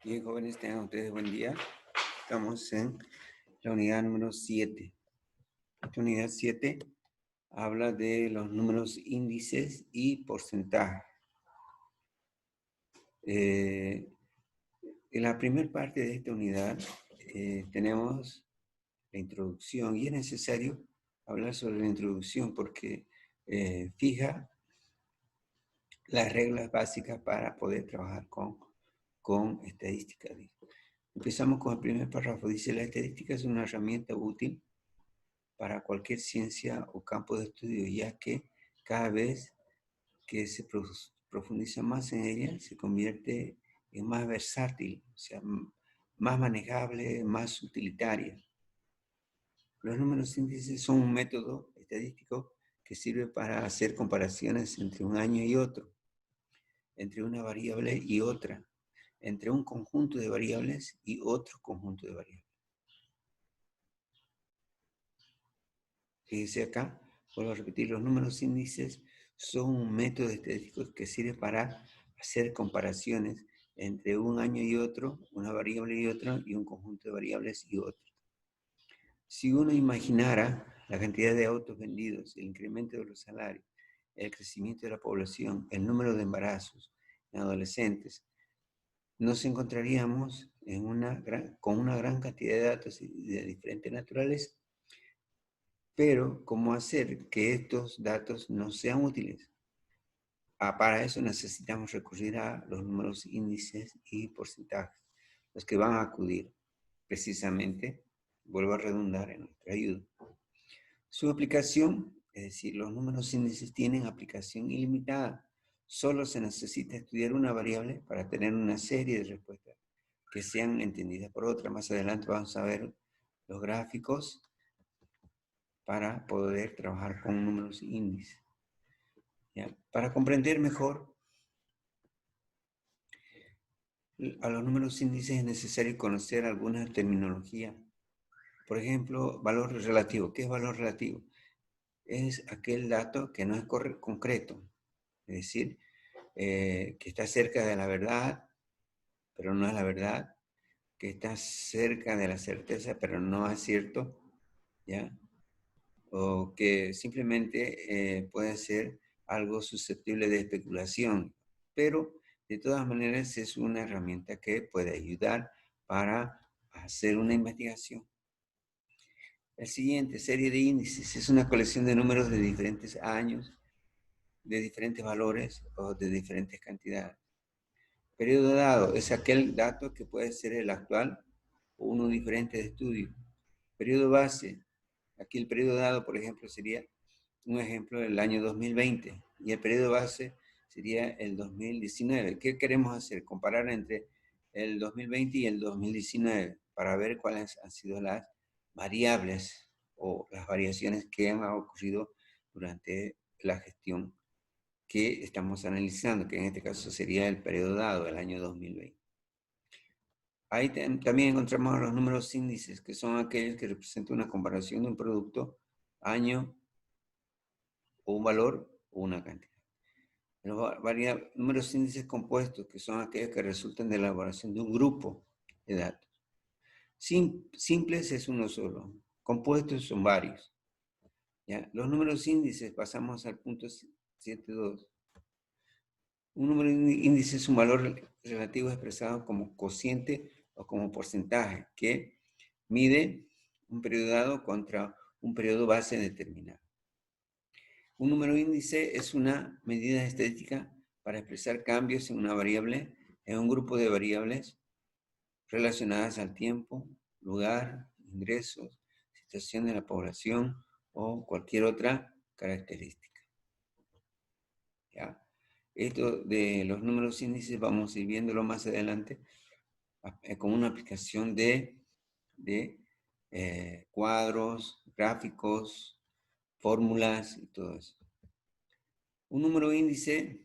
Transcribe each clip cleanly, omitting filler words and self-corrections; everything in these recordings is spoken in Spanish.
Bien, jóvenes, tengan ustedes buen día. Estamos en la unidad número 7. Esta unidad 7 habla de los números índices y porcentajes. En la primera parte de esta unidad tenemos la introducción y es necesario hablar sobre la introducción porque fija las reglas básicas para poder trabajar con estadística. Empezamos con el primer párrafo. Dice, la estadística es una herramienta útil para cualquier ciencia o campo de estudio, ya que cada vez que se profundiza más en ella, se convierte en más versátil, o sea, más manejable, más utilitaria. Los números índices son un método estadístico que sirve para hacer comparaciones entre un año y otro, entre una variable y otra, entre un conjunto de variables y otro conjunto de variables. Fíjense acá, vuelvo a repetir, los números índices son un método estadístico que sirve para hacer comparaciones entre un año y otro, una variable y otra, y un conjunto de variables y otro. Si uno imaginara la cantidad de autos vendidos, el incremento de los salarios, el crecimiento de la población, el número de embarazos en adolescentes, nos encontraríamos con una gran cantidad de datos de diferentes naturaleza. Pero, ¿cómo hacer que estos datos no sean útiles? Para eso necesitamos recurrir a los números índices y porcentajes, los que van a acudir precisamente, vuelvo a redundar, en nuestra ayuda. Su aplicación, es decir, los números índices tienen aplicación ilimitada. Solo se necesita estudiar una variable para tener una serie de respuestas que sean entendidas por otra. Más adelante vamos a ver los gráficos para poder trabajar con números índices. ¿Ya? Para comprender mejor a los números índices es necesario conocer alguna terminología. Por ejemplo, valor relativo. ¿Qué es valor relativo? Es aquel dato que no es concreto, es decir, que está cerca de la verdad, pero no es la verdad, que está cerca de la certeza, pero no es cierto, ¿ya? O que simplemente puede ser algo susceptible de especulación, pero de todas maneras es una herramienta que puede ayudar para hacer una investigación. El siguiente, serie de índices, es una colección de números de diferentes años, de diferentes valores o de diferentes cantidades. Periodo dado es aquel dato que puede ser el actual o uno diferente de estudio. Periodo base, aquí el periodo dado, por ejemplo, sería un ejemplo del año 2020 y el periodo base sería el 2019. ¿Qué queremos hacer? Comparar entre el 2020 y el 2019 para ver cuáles han sido las variables o las variaciones que han ocurrido durante la gestión que estamos analizando, que en este caso sería el periodo dado, el año 2020. Ahí también encontramos los números índices, que son aquellos que representan una comparación de un producto, año, o un valor, o una cantidad. Los números índices compuestos, que son aquellos que resultan de la elaboración de un grupo de datos. Simples es uno solo, compuestos son varios. ¿Ya? Los números índices, pasamos al punto 7.2. Un número índice es un valor relativo expresado como cociente o como porcentaje que mide un periodo dado contra un periodo base determinado. Un número índice es una medida estadística para expresar cambios en una variable, en un grupo de variables relacionadas al tiempo, lugar, ingresos, situación de la población o cualquier otra característica. ¿Ya? Esto de los números índices vamos a ir viéndolo más adelante con una aplicación de cuadros, gráficos, fórmulas y todo eso. Un número índice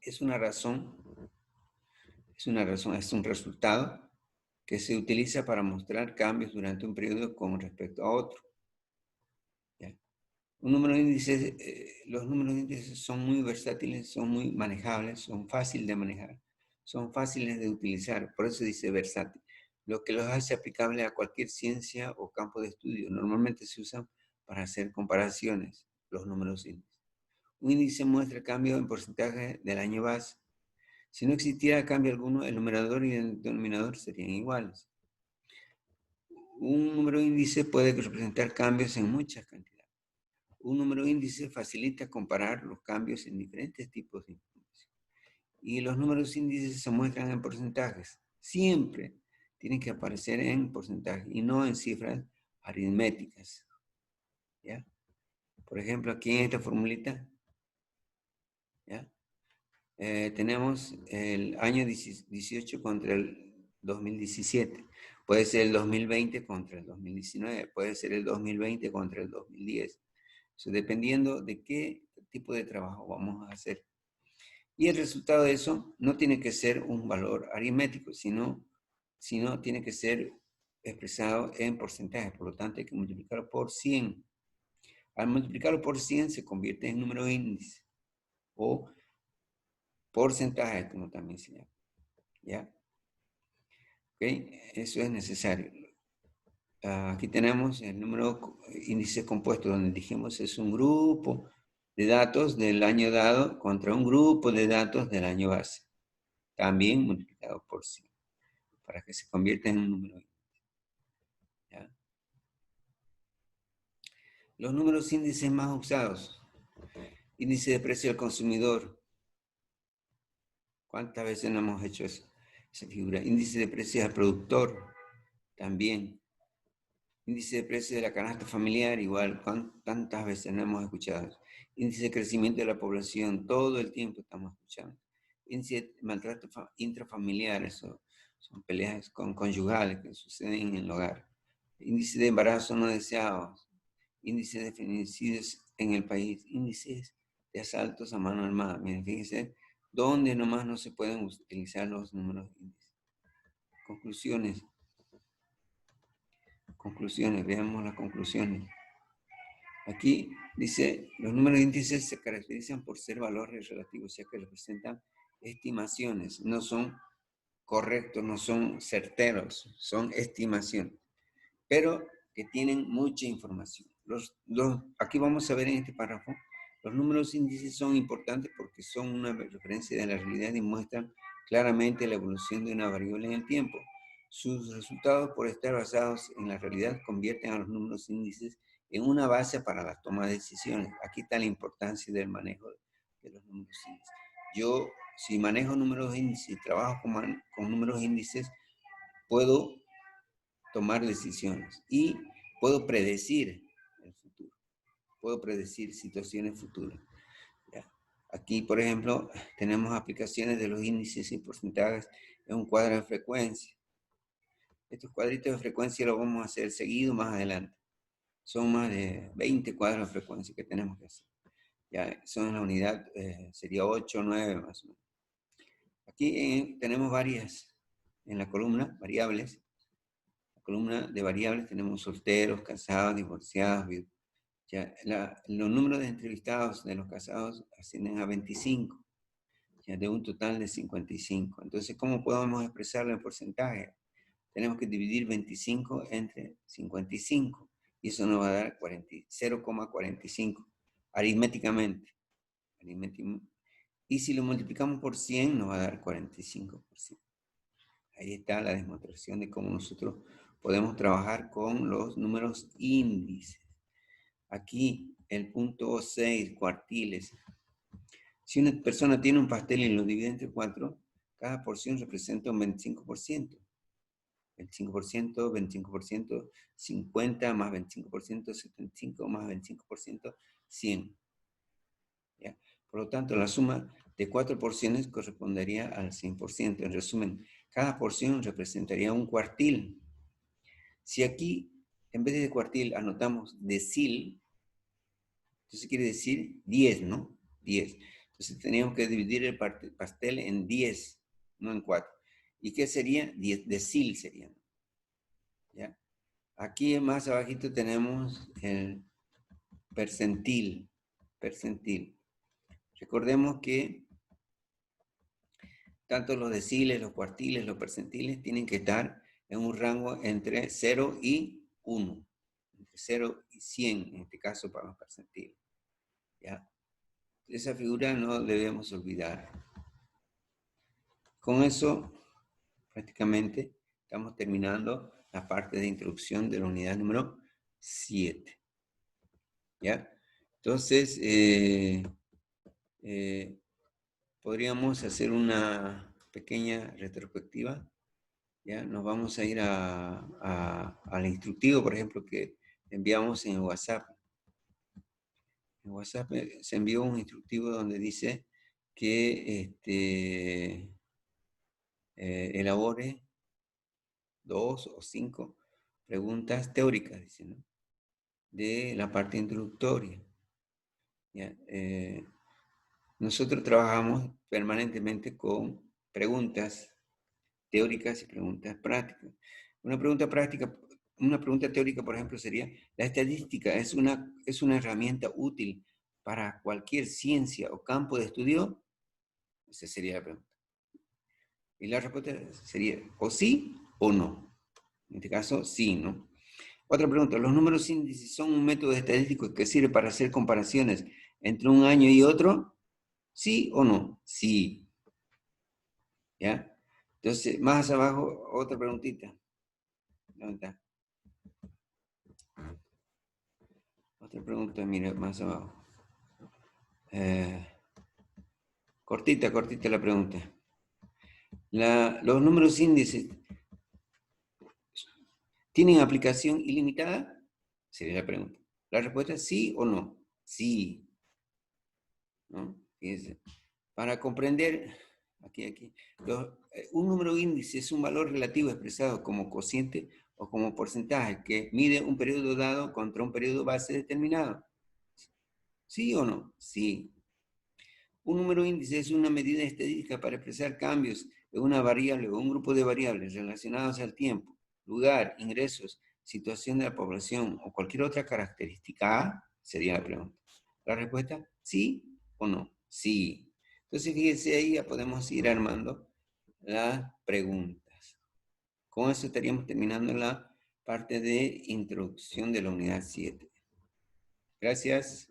es una razón, es un resultado que se utiliza para mostrar cambios durante un periodo con respecto a otro. ¿Ya? Un número índice, los números índices son muy versátiles, son muy manejables, son fáciles de manejar, Son fáciles de utilizar, por eso dice versátil, lo que los hace aplicables a cualquier ciencia o campo de estudio. Normalmente se usan para hacer comparaciones, los números índices. Un índice muestra el cambio en porcentaje del año base. Si no existiera cambio alguno, el numerador y el denominador serían iguales. Un número índice puede representar cambios en muchas cantidades. Un número índice facilita comparar los cambios en diferentes tipos de información. Y los números índices se muestran en porcentajes. Siempre tienen que aparecer en porcentajes y no en cifras aritméticas. ¿Ya? Por ejemplo, aquí en esta formulita, ¿ya? Tenemos el año 18 contra el 2017. Puede ser el 2020 contra el 2019. Puede ser el 2020 contra el 2010. Eso dependiendo de qué tipo de trabajo vamos a hacer. Y el resultado de eso no tiene que ser un valor aritmético, sino tiene que ser expresado en porcentaje. Por lo tanto, hay que multiplicarlo por 100. Al multiplicarlo por 100 se convierte en número índice o porcentaje, como también se llama. ¿Ya? ¿Ok? Eso es necesario. Aquí tenemos el número índice compuesto, donde dijimos es un grupo de datos del año dado contra un grupo de datos del año base. También multiplicado por 100, para que se convierta en un número índice. ¿Ya? Los números índices más usados. Índice de precio al consumidor. ¿Cuántas veces no hemos hecho eso? Esa figura. Índice de precios al productor. También. Índice de precio de la canasta familiar. Igual. ¿Cuántas veces no hemos escuchado eso? Índice de crecimiento de la población. Todo el tiempo estamos escuchando. Índice de maltrato intrafamiliar. Eso son peleas conyugales que suceden en el hogar. Índice de embarazo no deseado. Índice de feminicidios en el país, índices de asaltos a mano armada. Miren, fíjense, ¿dónde nomás no se pueden utilizar los números índices? Conclusiones, veamos las conclusiones. Aquí dice, los números índices se caracterizan por ser valores relativos, o sea que representan estimaciones, no son correctos, no son certeros, son estimaciones, pero que tienen mucha información. Aquí vamos a ver en este párrafo, los números índices son importantes porque son una referencia de la realidad y muestran claramente la evolución de una variable en el tiempo. Sus resultados, por estar basados en la realidad, convierten a los números índices en una base para la toma de decisiones. Aquí está la importancia del manejo de los números índices. Yo, si manejo números índices y trabajo con números índices, puedo tomar decisiones y puedo predecir el futuro, puedo predecir situaciones futuras. ¿Ya? Aquí, por ejemplo, tenemos aplicaciones de los índices y porcentajes en un cuadro de frecuencia. Estos cuadritos de frecuencia los vamos a hacer seguido más adelante. Son más de 20 cuadros de frecuencia que tenemos que hacer. Ya son la unidad, sería 8 o 9 más o menos. Aquí tenemos varias, en la columna, variables. Columna de variables tenemos solteros, casados, divorciados. Ya, los números de entrevistados de los casados ascienden a 25, ya de un total de 55. Entonces, ¿cómo podemos expresarlo en porcentaje? Tenemos que dividir 25 entre 55 y eso nos va a dar 0,45 aritméticamente. Y si lo multiplicamos por 100 nos va a dar 45%. Ahí está la demostración de cómo nosotros podemos trabajar con los números índices. Aquí el punto 6, cuartiles. Si una persona tiene un pastel y lo divide entre 4, cada porción representa un 25%. 25%, 25%, 50 más 25%, 75 más 25%, 100. ¿Ya? Por lo tanto, la suma de 4 porciones correspondería al 100%. En resumen, cada porción representaría un cuartil. Si aquí, en vez de cuartil, anotamos decil, entonces quiere decir 10, ¿no? 10. Entonces teníamos que dividir el pastel en 10, no en 4. ¿Y qué sería? 10 decil sería. ¿Ya? Aquí más abajito tenemos el percentil. Percentil. Recordemos que tanto los deciles, los cuartiles, los percentiles tienen que estar en un rango entre 0 y 1. Entre 0 y 100, en este caso para los percentiles. ¿Ya? Esa figura no debemos olvidar. Con eso, prácticamente, estamos terminando la parte de introducción de la unidad número 7. ¿Ya? Entonces, podríamos hacer una pequeña retrospectiva. ¿Ya? Nos vamos a ir al instructivo, por ejemplo, que enviamos en WhatsApp. En WhatsApp se envió un instructivo donde dice que elabore 2 o 5 preguntas teóricas, dice, ¿no? De la parte introductoria. ¿Ya? Nosotros trabajamos permanentemente con preguntas teóricas y preguntas prácticas. Una pregunta práctica, una pregunta teórica, por ejemplo, sería: ¿la estadística es una herramienta útil para cualquier ciencia o campo de estudio? Esa sería la pregunta. Y la respuesta sería o sí o no. En este caso, sí, ¿no? Otra pregunta: ¿los números índices son un método estadístico que sirve para hacer comparaciones entre un año y otro? ¿Sí o no? Sí. ¿Ya? Entonces, más abajo, otra preguntita. ¿Dónde está? Otra pregunta, mira, más abajo. Cortita la pregunta. ¿Los números índices tienen aplicación ilimitada? Sería la pregunta. La respuesta es sí o no. Sí. ¿No? Fíjense. Para comprender, un número índice es un valor relativo expresado como cociente o como porcentaje que mide un periodo dado contra un periodo base determinado. ¿Sí o no? Sí. Un número índice es una medida estadística para expresar cambios de una variable o un grupo de variables relacionados al tiempo, lugar, ingresos, situación de la población o cualquier otra característica. ¿A? Sería la pregunta. La respuesta: sí o no. Sí. Entonces, fíjense, ahí ya podemos ir armando las preguntas. Con eso estaríamos terminando la parte de introducción de la unidad 7. Gracias.